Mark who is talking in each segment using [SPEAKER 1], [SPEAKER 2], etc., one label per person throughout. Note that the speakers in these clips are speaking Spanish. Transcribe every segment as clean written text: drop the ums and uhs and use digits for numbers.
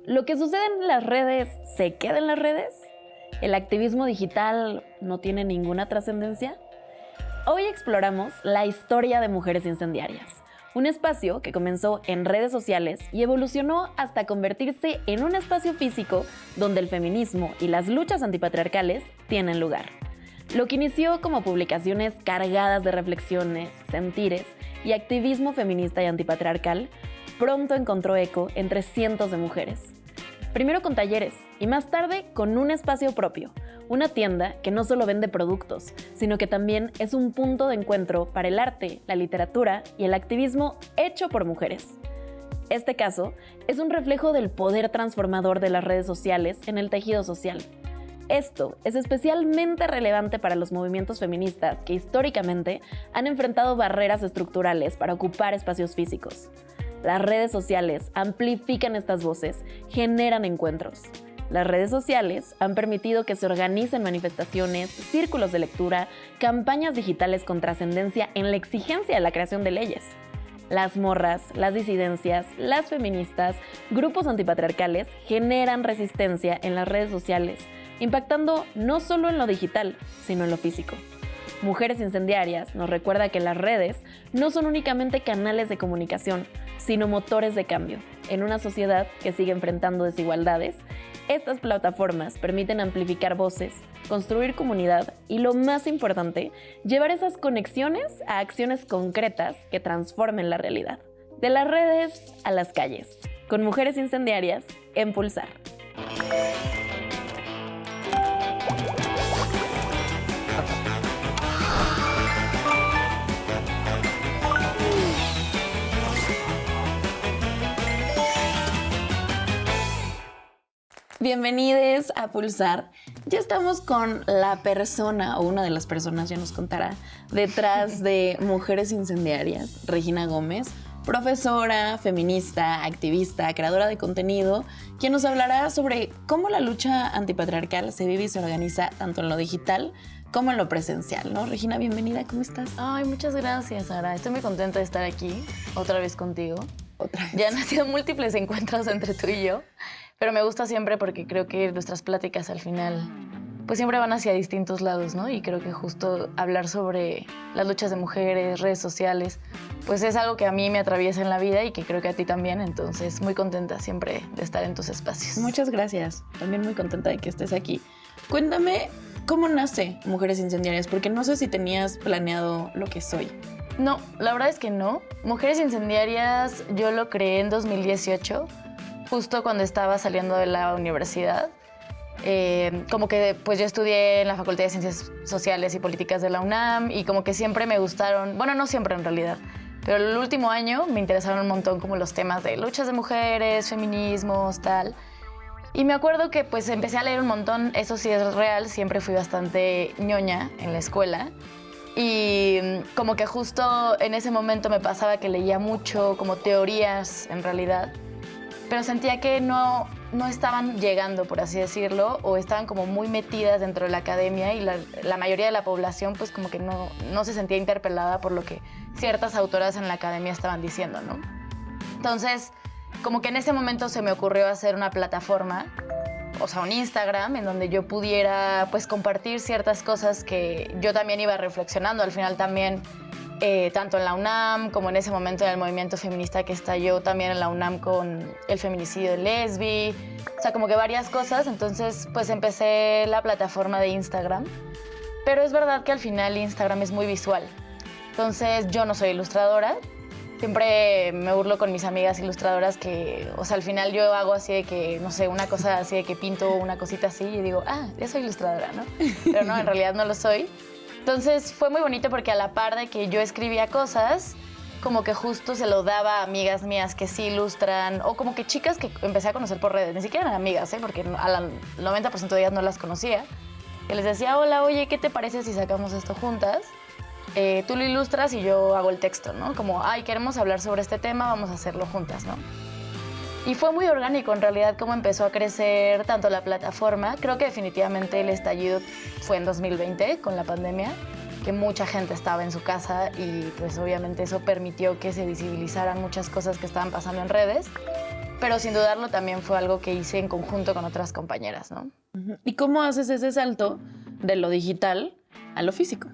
[SPEAKER 1] ¿Lo que sucede en las redes se queda en las redes? ¿El activismo digital no tiene ninguna trascendencia? Hoy exploramos la historia de Mujeres Incendiarias, un espacio que comenzó en redes sociales y evolucionó hasta convertirse en un espacio físico donde el feminismo y las luchas antipatriarcales tienen lugar. Lo que inició como publicaciones cargadas de reflexiones, sentires y activismo feminista y antipatriarcal, pronto encontró eco entre cientos de mujeres. Primero con talleres y más tarde con un espacio propio, una tienda que no solo vende productos, sino que también es un punto de encuentro para el arte, la literatura y el activismo hecho por mujeres. Este caso es un reflejo del poder transformador de las redes sociales en el tejido social. Esto es especialmente relevante para los movimientos feministas que históricamente han enfrentado barreras estructurales para ocupar espacios físicos. Las redes sociales amplifican estas voces, generan encuentros. Las redes sociales han permitido que se organicen manifestaciones, círculos de lectura, campañas digitales con trascendencia en la exigencia de la creación de leyes. Las morras, las disidencias, las feministas, grupos antipatriarcales generan resistencia en las redes sociales, impactando no solo en lo digital, sino en lo físico. Mujeres Incendiarias nos recuerda que las redes no son únicamente canales de comunicación, sino motores de cambio. En una sociedad que sigue enfrentando desigualdades, estas plataformas permiten amplificar voces, construir comunidad y, lo más importante, llevar esas conexiones a acciones concretas que transformen la realidad. De las redes a las calles, con Mujeres Incendiarias en Pulsar. Bienvenidos a Pulsar. Ya estamos con la persona, o una de las personas, ya nos contará, detrás de Mujeres Incendiarias, Regina Gómez, profesora, feminista, activista, creadora de contenido, quien nos hablará sobre cómo la lucha antipatriarcal se vive y se organiza tanto en lo digital como en lo presencial, ¿no? Regina, bienvenida, ¿cómo estás?
[SPEAKER 2] Ay, muchas gracias, Sara. Estoy muy contenta de estar aquí, otra vez contigo.
[SPEAKER 1] Otra vez.
[SPEAKER 2] Ya han sido múltiples encuentros entre tú y yo, pero me gusta siempre porque creo que nuestras pláticas al final pues siempre van hacia distintos lados, ¿no? Y creo que justo hablar sobre las luchas de mujeres, redes sociales, pues es algo que a mí me atraviesa en la vida y que creo que a ti también, entonces muy contenta siempre de estar en tus espacios.
[SPEAKER 1] Muchas gracias, también muy contenta de que estés aquí. Cuéntame, ¿cómo nace Mujeres Incendiarias? Porque no sé si tenías planeado lo que soy.
[SPEAKER 2] No, la verdad es que no. Mujeres Incendiarias yo lo creé en 2018, justo cuando estaba saliendo de la universidad. Como que pues yo estudié en la Facultad de Ciencias Sociales y Políticas de la UNAM y como que siempre me gustaron, bueno, no siempre en realidad, pero el último año me interesaron un montón como los temas de luchas de mujeres, feminismos, tal. Y me acuerdo que pues empecé a leer un montón, eso sí es real, siempre fui bastante ñoña en la escuela. Y como que justo en ese momento me pasaba que leía mucho, como teorías en realidad, pero sentía que no estaban llegando, por así decirlo, o estaban como muy metidas dentro de la academia y la mayoría de la población pues como que no se sentía interpelada por lo que ciertas autoras en la academia estaban diciendo, ¿no? Entonces, como que en ese momento se me ocurrió hacer una plataforma, o sea, un Instagram, en donde yo pudiera pues compartir ciertas cosas que yo también iba reflexionando. Al final también, tanto en la UNAM como en ese momento en el movimiento feminista que estalló también en la UNAM con el feminicidio de Lesbi, o sea, como que varias cosas. Entonces, pues empecé la plataforma de Instagram, pero es verdad que al final Instagram es muy visual. Entonces, yo no soy ilustradora. Siempre me burlo con mis amigas ilustradoras que, o sea, al final yo hago así de que, no sé, una cosa así de que pinto una cosita así y digo, ya soy ilustradora, ¿no? Pero no, en realidad no lo soy. Entonces fue muy bonito porque a la par de que yo escribía cosas, como que justo se lo daba a amigas mías que sí ilustran, o como que chicas que empecé a conocer por redes, ni siquiera eran amigas, porque al 90% de ellas no las conocía, que les decía, hola, oye, ¿qué te parece si sacamos esto juntas? Tú lo ilustras y yo hago el texto, ¿no? Como, queremos hablar sobre este tema, vamos a hacerlo juntas, ¿no? Y fue muy orgánico, en realidad, cómo empezó a crecer tanto la plataforma. Creo que definitivamente el estallido fue en 2020, con la pandemia, que mucha gente estaba en su casa y pues obviamente eso permitió que se visibilizaran muchas cosas que estaban pasando en redes. pero sin dudarlo también fue algo que hice en conjunto con otras compañeras, ¿no?
[SPEAKER 1] ¿Y cómo haces ese salto de lo digital a lo físico?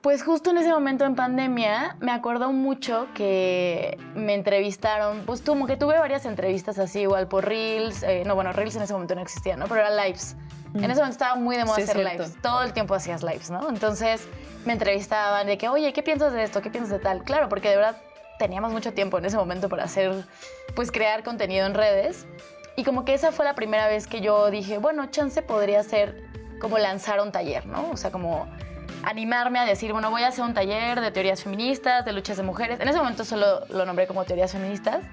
[SPEAKER 2] Pues justo en ese momento en pandemia me acuerdo mucho que me entrevistaron, pues como que tuve varias entrevistas así, igual por Reels, Reels en ese momento no existía, ¿no? Pero era lives. En ese momento estaba muy de moda hacer lives, todo el tiempo hacías lives, ¿no? Entonces me entrevistaban de que, oye, ¿qué piensas de esto? ¿Qué piensas de tal? Claro, porque de verdad teníamos mucho tiempo en ese momento para crear contenido en redes. Y como que esa fue la primera vez que yo dije, bueno, chance podría ser como lanzar un taller, ¿no? O sea, como animarme a decir, bueno, voy a hacer un taller de teorías feministas, de luchas de mujeres. En ese momento solo lo nombré como teorías feministas.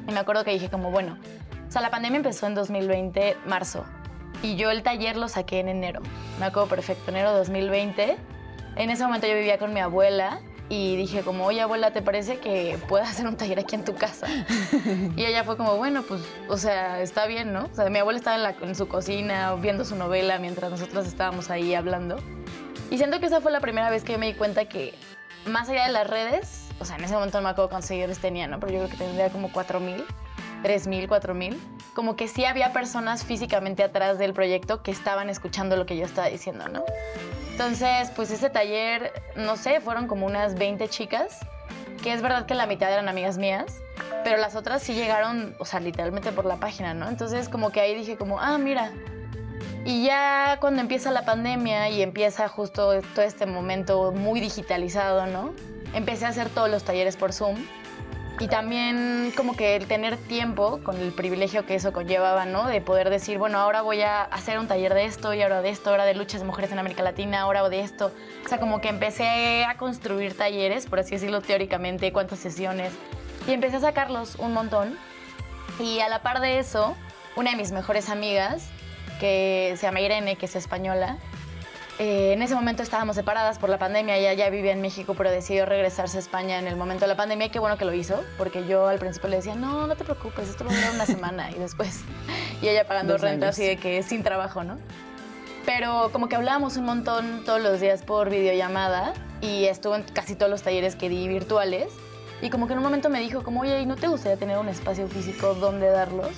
[SPEAKER 2] Y me acuerdo que dije como, bueno, o sea, la pandemia empezó en 2020, marzo. Y yo el taller lo saqué en enero. Me acuerdo perfecto, enero de 2020. En ese momento yo vivía con mi abuela y dije como, oye, abuela, ¿te parece que pueda hacer un taller aquí en tu casa? Y ella fue como, bueno, pues, o sea, está bien, ¿no? O sea, mi abuela estaba en su cocina viendo su novela mientras nosotros estábamos ahí hablando. Y siento que esa fue la primera vez que yo me di cuenta que, más allá de las redes, o sea, en ese momento no me acuerdo cuántos seguidores tenía, ¿no? Pero yo creo que tendría como 4,000, 3,000, 4,000. Como que sí había personas físicamente atrás del proyecto que estaban escuchando lo que yo estaba diciendo, ¿no? Entonces, pues ese taller, no sé, fueron como unas 20 chicas, que es verdad que la mitad eran amigas mías, pero las otras sí llegaron, o sea, literalmente por la página, ¿no? Entonces, como que ahí dije como, mira. Y ya cuando empieza la pandemia y empieza justo todo este momento muy digitalizado, ¿no? Empecé a hacer todos los talleres por Zoom. Y también como que el tener tiempo, con el privilegio que eso conllevaba, ¿no? De poder decir, bueno, ahora voy a hacer un taller de esto, y ahora de esto, ahora de luchas de mujeres en América Latina, ahora de esto. O sea, como que empecé a construir talleres, por así decirlo teóricamente, cuántas sesiones. Y empecé a sacarlos un montón. Y a la par de eso, una de mis mejores amigas, que se llama Irene, que es española, en ese momento estábamos separadas por la pandemia. Ella ya vivía en México, pero decidió regresarse a España en el momento de la pandemia. Y qué bueno que lo hizo, porque yo al principio le decía, no te preocupes, esto va a durar una semana. Y después, y ella pagando
[SPEAKER 1] 2
[SPEAKER 2] renta
[SPEAKER 1] años.
[SPEAKER 2] así de que sin trabajo, ¿no? Pero como que hablábamos un montón todos los días por videollamada y estuvo en casi todos los talleres que di virtuales. Y como que en un momento me dijo como, oye, ¿y no te gustaría tener un espacio físico donde darlos?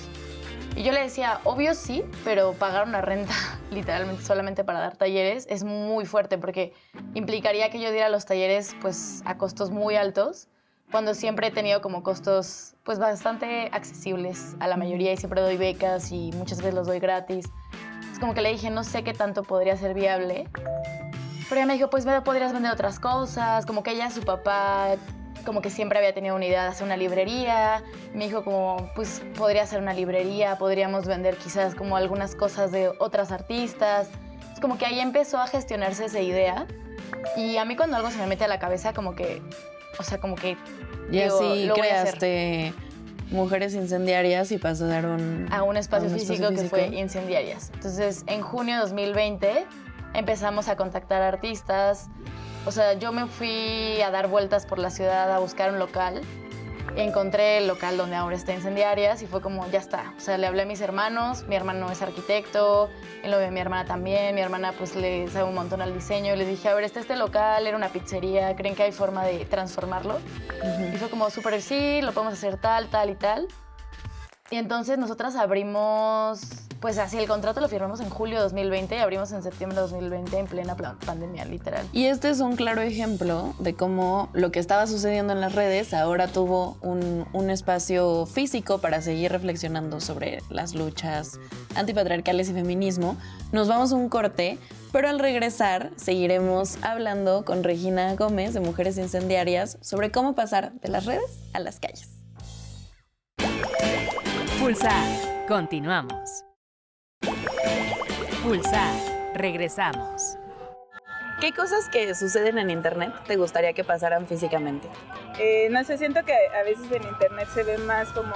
[SPEAKER 2] Y yo le decía, obvio sí, pero pagar una renta literalmente solamente para dar talleres es muy fuerte porque implicaría que yo diera los talleres pues a costos muy altos, cuando siempre he tenido como costos pues bastante accesibles a la mayoría y siempre doy becas y muchas veces los doy gratis. Es como que le dije, no sé qué tanto podría ser viable, pero ella me dijo, pues podrías vender otras cosas, como que ella, su papá, como que siempre había tenido una idea de hacer una librería. Me dijo como, pues podría hacer una librería, podríamos vender quizás como algunas cosas de otras artistas. Es como que ahí empezó a gestionarse esa idea. Y a mí cuando algo se me mete a la cabeza, como que, o sea, como que
[SPEAKER 1] Y
[SPEAKER 2] digo,
[SPEAKER 1] así
[SPEAKER 2] lo voy a hacer.
[SPEAKER 1] creaste Mujeres Incendiarias y pasaron
[SPEAKER 2] A un espacio físico que fue Incendiarias. Entonces, en junio de 2020 empezamos a contactar artistas. O sea, yo me fui a dar vueltas por la ciudad a buscar un local. Encontré el local donde ahora está Incendiarias y fue como, ya está. O sea, le hablé a mis hermanos, mi hermano es arquitecto, el novio de mi hermana también, mi hermana pues le sabe un montón al diseño. Y les dije, a ver, está este local, era una pizzería, ¿creen que hay forma de transformarlo? Y fue como, súper sí, lo podemos hacer tal, tal y tal. Y entonces nosotras abrimos, pues así, el contrato lo firmamos en julio de 2020 y abrimos en septiembre de 2020 en plena pandemia, literal.
[SPEAKER 1] Y este es un claro ejemplo de cómo lo que estaba sucediendo en las redes ahora tuvo un espacio físico para seguir reflexionando sobre las luchas antipatriarcales y feminismo. Nos vamos a un corte, pero al regresar seguiremos hablando con Regina Gómez de Mujeres Incendiarias sobre cómo pasar de las redes a las calles.
[SPEAKER 3] Pulsar. Continuamos. Pulsar. Regresamos.
[SPEAKER 1] ¿Qué cosas que suceden en internet te gustaría que pasaran físicamente?
[SPEAKER 4] No sé, siento que a veces en internet se ven más como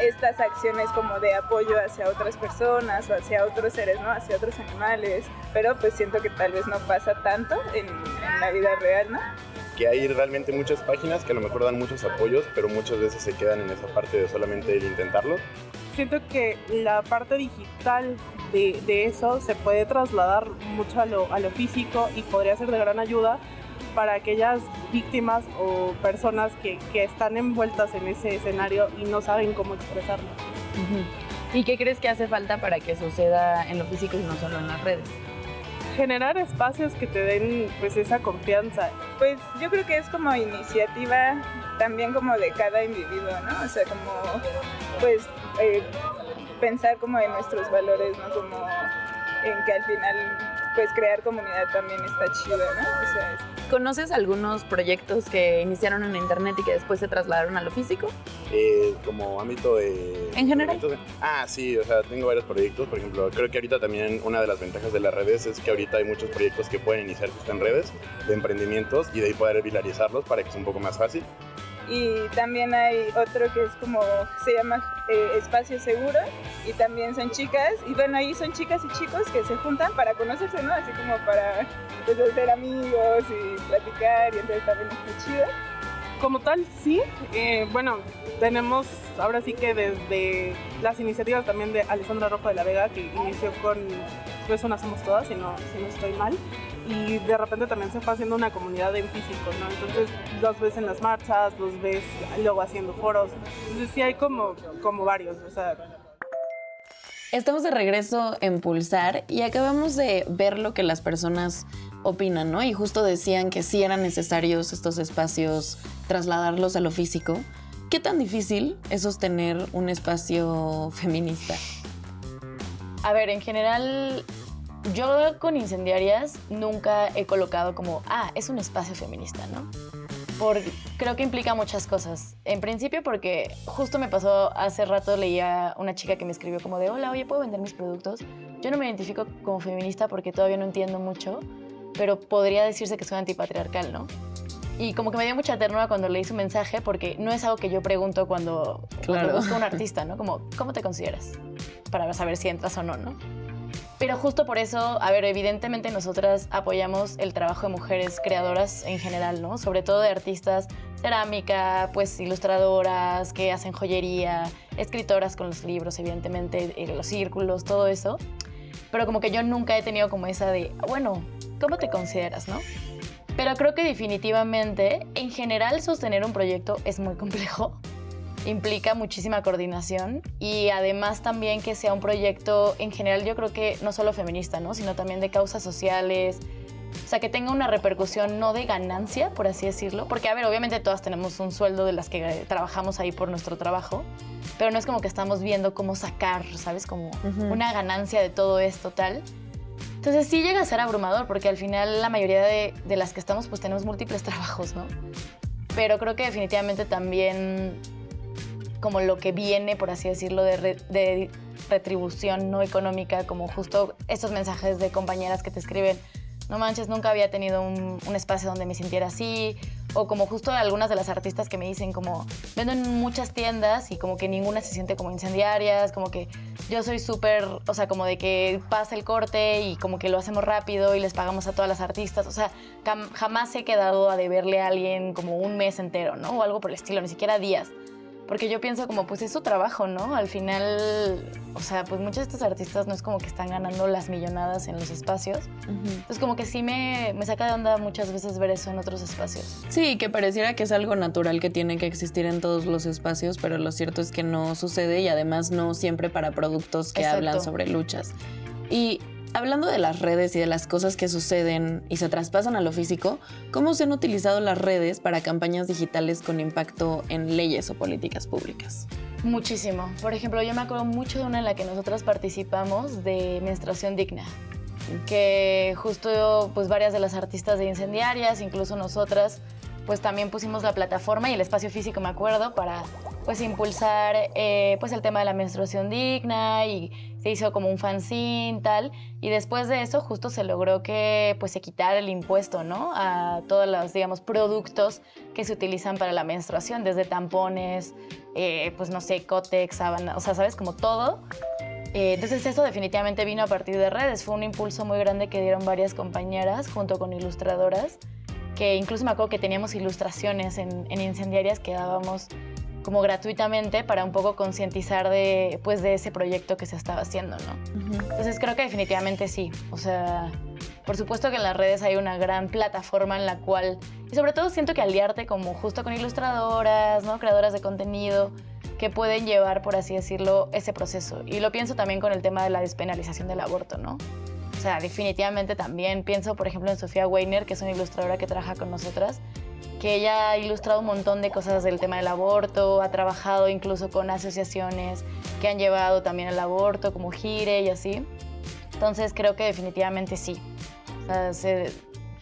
[SPEAKER 4] estas acciones como de apoyo hacia otras personas o hacia otros seres, ¿no? Hacia otros animales, pero pues siento que tal vez no pasa tanto en la vida real, ¿no?
[SPEAKER 5] Que hay realmente muchas páginas que a lo mejor dan muchos apoyos, pero muchas veces se quedan en esa parte de solamente el intentarlo.
[SPEAKER 6] Siento que la parte digital de eso se puede trasladar mucho a lo físico y podría ser de gran ayuda, para aquellas víctimas o personas que están envueltas en ese escenario y no saben cómo expresarlo.
[SPEAKER 1] ¿Y qué crees que hace falta para que suceda en lo físico y no solo en las redes?
[SPEAKER 6] Generar espacios que te den pues esa confianza.
[SPEAKER 4] Pues yo creo que es como iniciativa también como de cada individuo, ¿no? O sea, como pues pensar como en nuestros valores, ¿no? Como en que al final pues crear comunidad también está chido, ¿no? O sea,
[SPEAKER 1] ¿Conoces algunos proyectos que iniciaron en internet y que después se trasladaron a lo físico?
[SPEAKER 5] Como ámbito de...
[SPEAKER 1] ¿En general?
[SPEAKER 5] Sí, o sea, tengo varios proyectos. Por ejemplo, creo que ahorita también una de las ventajas de las redes es que ahorita hay muchos proyectos que pueden iniciar justo en redes de emprendimientos y de ahí poder viralizarlos para que sea un poco más fácil.
[SPEAKER 4] y también hay otro que es como, se llama Espacio Seguro, y también son chicas, y bueno, ahí son chicas y chicos que se juntan para conocerse, ¿no? Así como para pues, hacer amigos y platicar, y entonces también está chido.
[SPEAKER 6] Como tal, sí. Bueno, tenemos ahora sí que desde las iniciativas también de Alessandra Rojo de la Vega, que inició con Pues Una Somos Todas, si no estoy mal. Y de repente también se fue haciendo una comunidad en físico, ¿no? Entonces los ves en las marchas, los ves luego haciendo foros. Entonces sí hay como varios, o sea...
[SPEAKER 1] Estamos de regreso en Pulsar y acabamos de ver lo que las personas opinan, ¿no? Y justo decían que sí eran necesarios estos espacios, trasladarlos a lo físico. ¿Qué tan difícil es sostener un espacio feminista?
[SPEAKER 2] A ver, en general, yo con Incendiarias nunca he colocado como, es un espacio feminista, ¿no? Creo que implica muchas cosas. En principio porque justo me pasó hace rato, leía una chica que me escribió como de, hola, oye, ¿puedo vender mis productos? Yo no me identifico como feminista porque todavía no entiendo mucho, pero podría decirse que soy antipatriarcal, ¿no? Y como que me dio mucha ternura cuando leí su mensaje, porque no es algo que yo pregunto cuando busco un artista, ¿no? Como, ¿cómo te consideras? Para saber si entras o no, ¿no? Pero justo por eso, a ver, evidentemente nosotras apoyamos el trabajo de mujeres creadoras en general, ¿no? Sobre todo de artistas, cerámica, pues ilustradoras que hacen joyería, escritoras con los libros, evidentemente, los círculos, todo eso. Pero como que yo nunca he tenido como esa de, bueno, ¿cómo te consideras, no? Pero creo que definitivamente, en general, sostener un proyecto es muy complejo. Implica muchísima coordinación y además también que sea un proyecto, en general, yo creo que no solo feminista, ¿no? Sino también de causas sociales. O sea, que tenga una repercusión no de ganancia, por así decirlo. Porque, a ver, obviamente todas tenemos un sueldo de las que trabajamos ahí por nuestro trabajo, pero no es como que estamos viendo cómo sacar, ¿sabes? Como una ganancia de todo esto, tal. Entonces sí llega a ser abrumador, porque al final la mayoría de las que estamos pues tenemos múltiples trabajos, ¿no? Pero creo que definitivamente también como lo que viene, por así decirlo, de retribución no económica, como justo estos mensajes de compañeras que te escriben, no manches, nunca había tenido un espacio donde me sintiera así, o como justo algunas de las artistas que me dicen como, vendo en muchas tiendas y como que ninguna se siente como Incendiarias, como que yo soy súper, o sea, como de que pasa el corte y como que lo hacemos rápido y les pagamos a todas las artistas, o sea, jamás he quedado a deberle a alguien como un mes entero, ¿no? O algo por el estilo, ni siquiera días. Porque yo pienso como, pues es su trabajo, ¿no? Al final, o sea, pues muchos de estos artistas no es como que están ganando las millonadas en los espacios. Entonces como que sí me saca de onda muchas veces ver eso en otros espacios.
[SPEAKER 1] Sí, que pareciera que es algo natural que tiene que existir en todos los espacios, pero lo cierto es que no sucede y además no siempre para productos que hablan sobre luchas. Y hablando de las redes y de las cosas que suceden y se traspasan a lo físico, ¿cómo se han utilizado las redes para campañas digitales con impacto en leyes o políticas públicas?
[SPEAKER 2] Muchísimo. Por ejemplo, yo me acuerdo mucho de una en la que nosotras participamos de Menstruación Digna, que justo pues varias de las artistas de Incendiarias, incluso nosotras, pues también pusimos la plataforma y el espacio físico, me acuerdo, para pues impulsar pues el tema de la menstruación digna, y se hizo como un fanzine, tal, y después de eso justo se logró que pues se quitara el impuesto, ¿no? A todos los, digamos, productos que se utilizan para la menstruación, desde tampones, pues no sé, cótex, sábana, o sea, ¿sabes? Como todo. Entonces eso definitivamente vino a partir de redes, fue un impulso muy grande que dieron varias compañeras junto con ilustradoras, que incluso me acuerdo que teníamos ilustraciones en Incendiarias que dábamos como gratuitamente para un poco concientizar de ese proyecto que se estaba haciendo, ¿no? Entonces creo que definitivamente sí, o sea, por supuesto que en las redes hay una gran plataforma en la cual, y sobre todo siento que aliarte como justo con ilustradoras, ¿no? Creadoras de contenido, que pueden llevar, por así decirlo, ese proceso. Y lo pienso también con el tema de la despenalización del aborto, ¿no? O sea, definitivamente también pienso, por ejemplo, en Sofía Weiner, que es una ilustradora que trabaja con nosotras, que ella ha ilustrado un montón de cosas del tema del aborto, ha trabajado incluso con asociaciones que han llevado también el aborto, como Gire y así. Entonces creo que definitivamente sí. O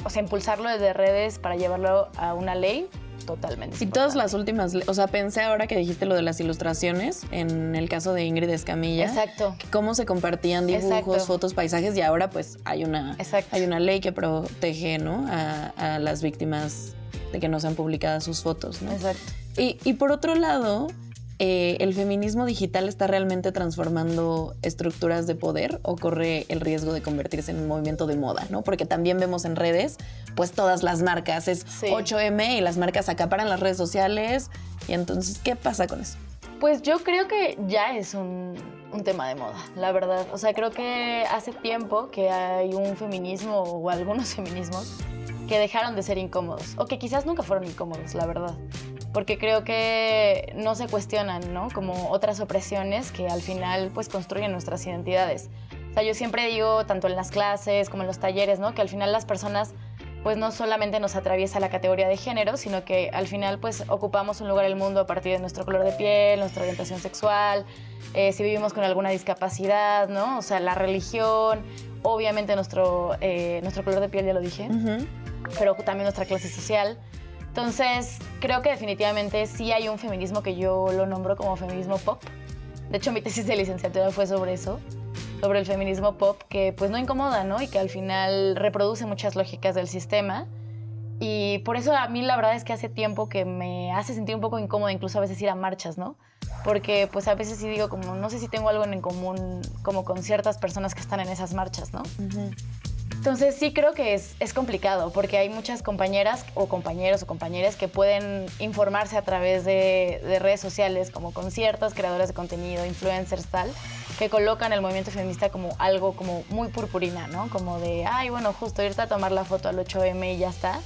[SPEAKER 2] sea, impulsarlo desde redes para llevarlo a una ley, totalmente.
[SPEAKER 1] Y todas las últimas, o sea, pensé ahora que dijiste lo de las ilustraciones, en el caso de Ingrid Escamilla.
[SPEAKER 2] Exacto.
[SPEAKER 1] Cómo se compartían dibujos,
[SPEAKER 2] Exacto.
[SPEAKER 1] fotos, paisajes, y ahora pues hay una ley que protege, ¿no? a las víctimas de que no sean publicadas sus fotos, ¿no?
[SPEAKER 2] Exacto.
[SPEAKER 1] Y por otro lado, ¿el feminismo digital está realmente transformando estructuras de poder o corre el riesgo de convertirse en un movimiento de moda, ¿no? Porque también vemos en redes, pues todas las marcas, es 8M y las marcas acaparan las redes sociales. Y entonces, ¿qué pasa con eso?
[SPEAKER 2] Pues yo creo que ya es un tema de moda, la verdad. O sea, creo que hace tiempo que hay un feminismo o algunos feminismos que dejaron de ser incómodos o que quizás nunca fueron incómodos, la verdad. Porque creo que no se cuestionan, ¿no? Como otras opresiones que al final pues construyen nuestras identidades. O sea, yo siempre digo, tanto en las clases como en los talleres, ¿no? Que al final las personas pues no solamente nos atraviesa la categoría de género, sino que al final pues ocupamos un lugar en el mundo a partir de nuestro color de piel, nuestra orientación sexual, si vivimos con alguna discapacidad, ¿no? O sea, la religión, obviamente nuestro color de piel, ya lo dije, pero también nuestra clase social. Entonces, creo que definitivamente sí hay un feminismo que yo lo nombro como feminismo pop. De hecho, mi tesis de licenciatura fue sobre eso, sobre el feminismo pop, que pues no incomoda, ¿no? Y que al final reproduce muchas lógicas del sistema. Y por eso a mí la verdad es que hace tiempo que me hace sentir un poco incómoda incluso a veces ir a marchas, ¿no? Porque pues a veces sí digo como, no sé si tengo algo en común como con ciertas personas que están en esas marchas, ¿no? Entonces sí creo que es complicado porque hay muchas compañeras o compañeros o compañeras que pueden informarse a través de redes sociales, como con ciertas creadoras de contenido, influencers, tal, que colocan el movimiento feminista como algo como muy purpurina, ¿no? Como de, ay, bueno, justo irte a tomar la foto al 8M y ya está,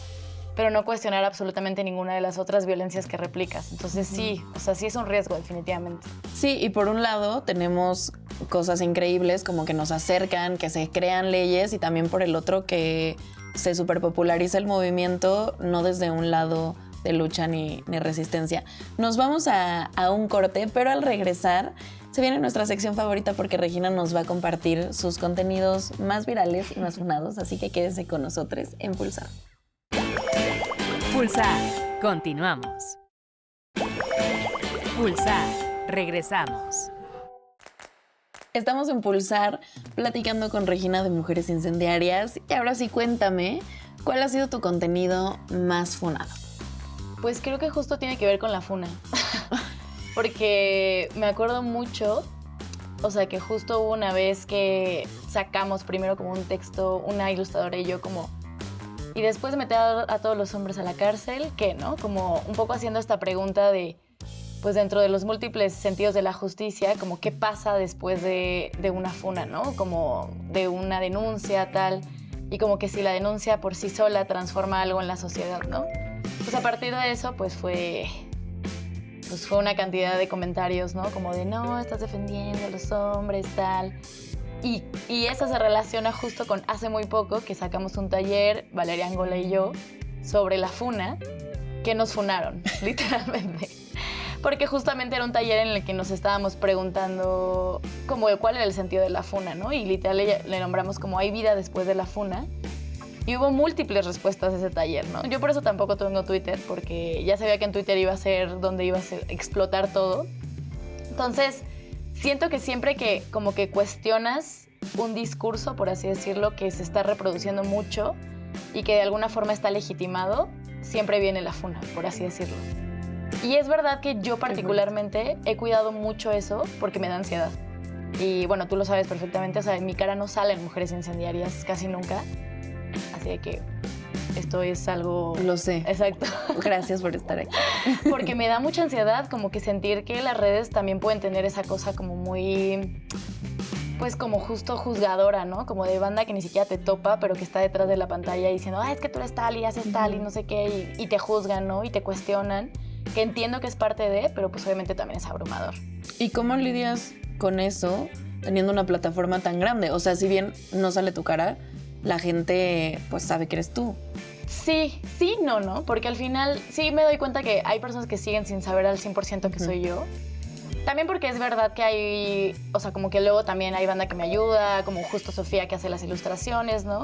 [SPEAKER 2] pero no cuestionar absolutamente ninguna de las otras violencias que replicas. Entonces sí, o sea, sí es un riesgo definitivamente.
[SPEAKER 1] Sí, y por un lado tenemos cosas increíbles como que nos acercan, que se crean leyes, y también por el otro que se superpopulariza el movimiento, no desde un lado de lucha ni resistencia. Nos vamos a un corte, pero al regresar se viene nuestra sección favorita porque Regina nos va a compartir sus contenidos más virales y más funados, así que quédese con nosotros en Pulsar.
[SPEAKER 3] Pulsar, continuamos. Pulsar, regresamos.
[SPEAKER 1] Estamos en Pulsar platicando con Regina de Mujeres Incendiarias. Y ahora sí, cuéntame, ¿cuál ha sido tu contenido más funado?
[SPEAKER 2] Pues creo que justo tiene que ver con la funa. Porque me acuerdo mucho, o sea, que justo hubo una vez que sacamos primero como un texto, una ilustradora y yo como... Y después de meter a todos los hombres a la cárcel, ¿qué, no? Como un poco haciendo esta pregunta de, pues dentro de los múltiples sentidos de la justicia, como qué pasa después de una funa, ¿no? Como de una denuncia, tal, y como que si la denuncia por sí sola transforma algo en la sociedad, ¿no? Pues a partir de eso, pues fue una cantidad de comentarios, ¿no? Como de, no, estás defendiendo a los hombres, tal... Y eso se relaciona justo con hace muy poco que sacamos un taller, Valeria Angola y yo, sobre la funa, que nos funaron, literalmente. Porque justamente era un taller en el que nos estábamos preguntando como cuál era el sentido de la funa, ¿no? Y literal le nombramos como hay vida después de la funa. Y hubo múltiples respuestas a ese taller, ¿no? Yo por eso tampoco tengo Twitter, porque ya sabía que en Twitter iba a ser donde iba a explotar todo. Entonces... siento que siempre que como que cuestionas un discurso, por así decirlo, que se está reproduciendo mucho y que de alguna forma está legitimado, siempre viene la funa, por así decirlo. Y es verdad que yo particularmente he cuidado mucho eso porque me da ansiedad. Y bueno, tú lo sabes perfectamente, o sea, en mi cara no salen mujeres incendiarias casi nunca. Así que esto es algo...
[SPEAKER 1] Lo sé.
[SPEAKER 2] Exacto.
[SPEAKER 1] Gracias por estar aquí.
[SPEAKER 2] Porque me da mucha ansiedad como que sentir que las redes también pueden tener esa cosa como muy... pues como justo juzgadora, ¿no? Como de banda que ni siquiera te topa, pero que está detrás de la pantalla diciendo, es que tú eres tal y haces tal y no sé qué, y te juzgan, ¿no? Y te cuestionan, que entiendo que es parte de, pero pues obviamente también es abrumador.
[SPEAKER 1] ¿Y cómo lidias con eso teniendo una plataforma tan grande? O sea, si bien no sale tu cara, la gente pues sabe que eres tú.
[SPEAKER 2] Sí, no, porque al final sí me doy cuenta que hay personas que siguen sin saber al 100% que soy yo. También porque es verdad que hay, o sea, como que luego también hay banda que me ayuda, como justo Sofía que hace las ilustraciones, ¿no?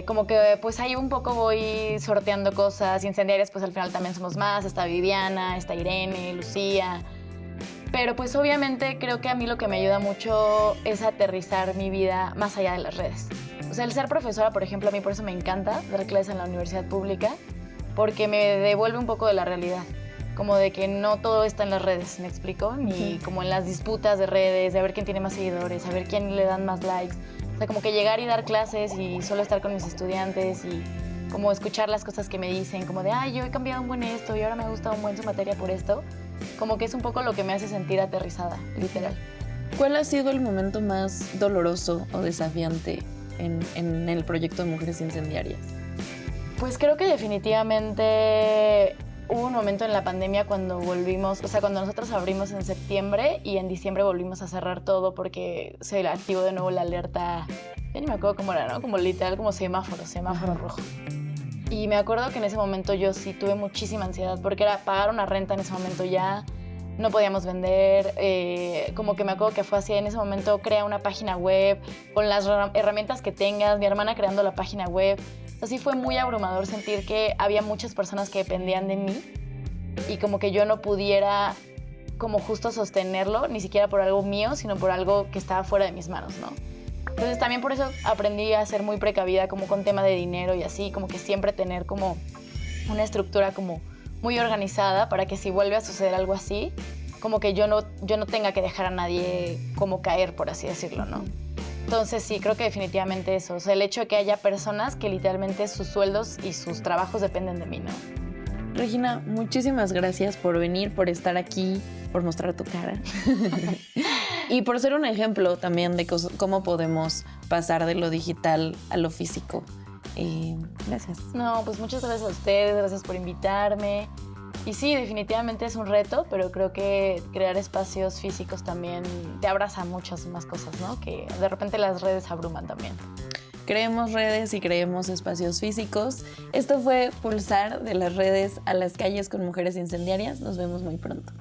[SPEAKER 2] Como que pues ahí un poco voy sorteando cosas. Incendiarias pues al final también somos más, está Viviana, está Irene, Lucía. Pero pues obviamente creo que a mí lo que me ayuda mucho es aterrizar mi vida más allá de las redes. O sea, el ser profesora, por ejemplo, a mí por eso me encanta dar clases en la universidad pública, porque me devuelve un poco de la realidad. Como de que no todo está en las redes, ¿me explico? Ni como en las disputas de redes, de ver quién tiene más seguidores, a ver quién le dan más likes. O sea, como que llegar y dar clases y solo estar con mis estudiantes y como escuchar las cosas que me dicen, como de, yo he cambiado un buen esto y ahora me gusta un buen su materia por esto. Como que es un poco lo que me hace sentir aterrizada, literal.
[SPEAKER 1] ¿Cuál ha sido el momento más doloroso o desafiante en el proyecto de Mujeres Incendiarias?
[SPEAKER 2] Pues creo que definitivamente hubo un momento en la pandemia cuando volvimos, o sea, cuando nosotros abrimos en septiembre y en diciembre volvimos a cerrar todo porque se activó de nuevo la alerta, ya ni me acuerdo cómo era, ¿no? Como literal, como semáforo rojo. Y me acuerdo que en ese momento yo sí tuve muchísima ansiedad porque era pagar una renta en ese momento ya, no podíamos vender, como que me acuerdo que fue así, en ese momento crea una página web con las herramientas que tengas, mi hermana creando la página web. Así fue muy abrumador sentir que había muchas personas que dependían de mí y como que yo no pudiera como justo sostenerlo, ni siquiera por algo mío, sino por algo que estaba fuera de mis manos, ¿no? Entonces también por eso aprendí a ser muy precavida como con tema de dinero y así, como que siempre tener como una estructura como muy organizada para que si vuelve a suceder algo así, como que yo no tenga que dejar a nadie como caer, por así decirlo, ¿no? Entonces sí, creo que definitivamente eso. O sea, el hecho de que haya personas que literalmente sus sueldos y sus trabajos dependen de mí, ¿no?
[SPEAKER 1] Regina, muchísimas gracias por venir, por estar aquí, por mostrar tu cara. Y por ser un ejemplo también de cómo podemos pasar de lo digital a lo físico. Gracias.
[SPEAKER 2] No, pues muchas gracias a ustedes, gracias por invitarme. Y sí, definitivamente es un reto, pero creo que crear espacios físicos también te abraza muchas más cosas, ¿no? Que de repente las redes abruman también.
[SPEAKER 1] Creemos redes y creemos espacios físicos. Esto fue Pulsar, de las redes a las calles con Mujeres Incendiarias. Nos vemos muy pronto.